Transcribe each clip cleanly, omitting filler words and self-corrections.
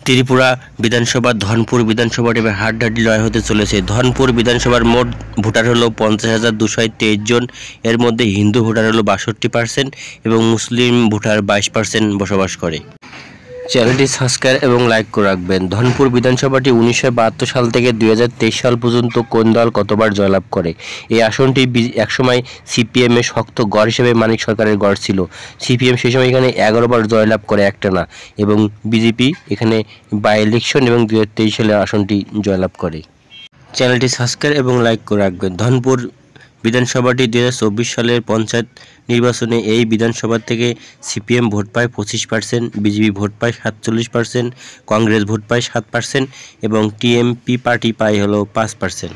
ত্রিপুরা বিধানসভার ধনপুর বিধানসভাটি এবার হাড্ডাহাড্ডি লড়াই হতে চলেছে। ধনপুর বিধানসভার মোট ভোটার হলো 50,223 জন। এর মধ্যে হিন্দু ভোটার হলো 62% এবং মুসলিম ভোটার 22% বসবাস করে। চ্যানেলটি সাবস্ক্রাইব এবং লাইক করে রাখবেন। ধনপুর বিধানসভাটি 1972 সাল থেকে 2023 সাল পর্যন্ত কোন দল কতবার জয়লাভ করে? এই আসনটি একসময় সিপিএমের শক্ত গড় হিসেবে মানিক সরকারের গড় ছিল। সিপিএম সেই সময় এখানে 11 বার জয়লাভ করে একটানা, এবং বিজেপি এখানে বাই ইলেকশন এবং 2023 সালে আসনটি জয়লাভ করে। চ্যানেলটি সাবস্ক্রাইব এবং লাইক করে রাখবেন। ধনপুর বিধানসভাটি 2024 সালের পঞ্চায়েত নির্বাচনে এই বিধানসভা থেকে সিপিএম ভোট পায় 25%, বিজেপি ভোট পায় 47%, কংগ্রেস ভোট পায় 7% এবং টিএমপি পার্টি পায় হলো 5%।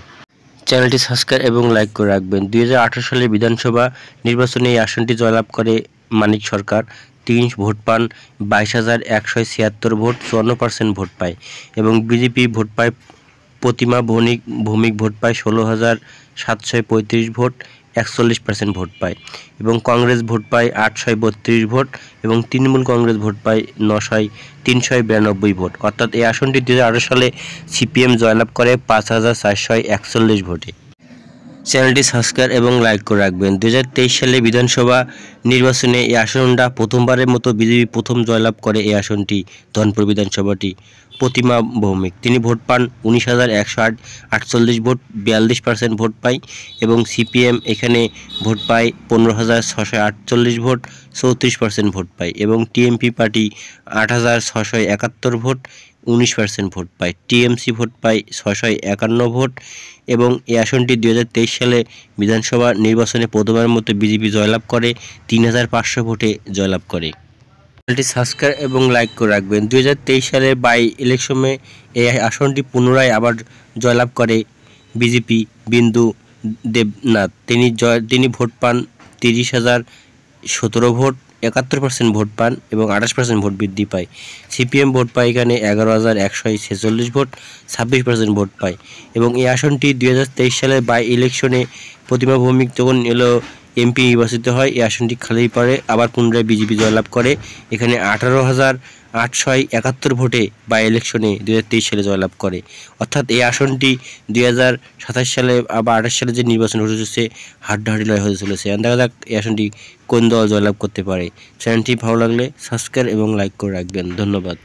চ্যানেলটি সাবস্ক্রাইব এবং লাইক করে রাখবেন। 2018 সালের বিধানসভা নির্বাচনে এই আসনটি জয়লাভ করে মানিক সরকার। তিনি ভোট পান 22,176 ভোট, 54% ভোট পায় এবং বিজেপি ভোট পায় প্রতিমা ভৌমিক ভোট পায় 16,735 ভোট, 41% ভোট পায় এবং কংগ্রেস ভোট পায় 832 ভোট এবং তৃণমূল কংগ্রেস ভোট পায় 392 ভোট। অর্থাৎ এই আসনটি 2018 সালে সিপিএম জয়লাভ করে 5,441 ভোটে। চ্যানেলটি সাবস্ক্রাইব এবং লাইক করে রাখবেন। 2023 সালে বিধানসভা নির্বাচনে এই আসনটা প্রথমবারের মতো বিজেপি প্রথম জয়লাভ করে। এই আসনটি ধনপুর বিধানসভাটি প্রতিমা ভৌমিক, তিনি ভোট পান 19,148 ভোট, 42% ভোট পায় এবং সিপিএম এখানে ভোট পায় 15,648 ভোট, 34% ভোট পায় এবং টিএমপি পার্টি 8,671 ভোট, 19% ভোট পায়। টিএমসি ভোট পায় 651 ভোট এবং এই আসনটি 2023 সালে বিধানসভা নির্বাচনে প্রথমবারের মতো বিজেপি জয়লাভ করে 3,500 ভোটে জয়লাভ করে। চ্যানেলটি সাবস্ক্রাইব এবং লাইক করে রাখবেন। 2023 সালের বাই ইলেকশনে এই আসনটি পুনরায় আবার জয়লাভ করে বিজেপি বিন্দু দেবনাথ। তিনি ভোট পান 30,017 ভোট, 71% ভোট পান এবং 28% ভোট বৃদ্ধি পায়। সিপিএম ভোট পায় এখানে 11,146 ভোট, 26% ভোট পায় এবং এই আসনটি 2023 সালের বাই ইলেকশনে প্রতিমা ভৌমিক যখন এমপি নির্বাচিত হয়, এই আসনটি খালি পড়ে, আবার পুনরায় বিজেপি জয়লাভ করে। এখানে 18,871 ভোটে বাই ইলেকশনে 2023 সালে জয়লাভ করে। অর্থাৎ এই আসনটি 2027 সালে আবার 28 সালে যে নির্বাচন হতে চলেছে হাড্ডাহাড্ডি লড়াই হতে চলেছে। দেখা যাক এই আসনটি কোন দল জয়লাভ করতে পারে। চ্যানেলটি ভালো লাগলে সাবস্ক্রাইব এবং লাইক করে রাখবেন। ধন্যবাদ।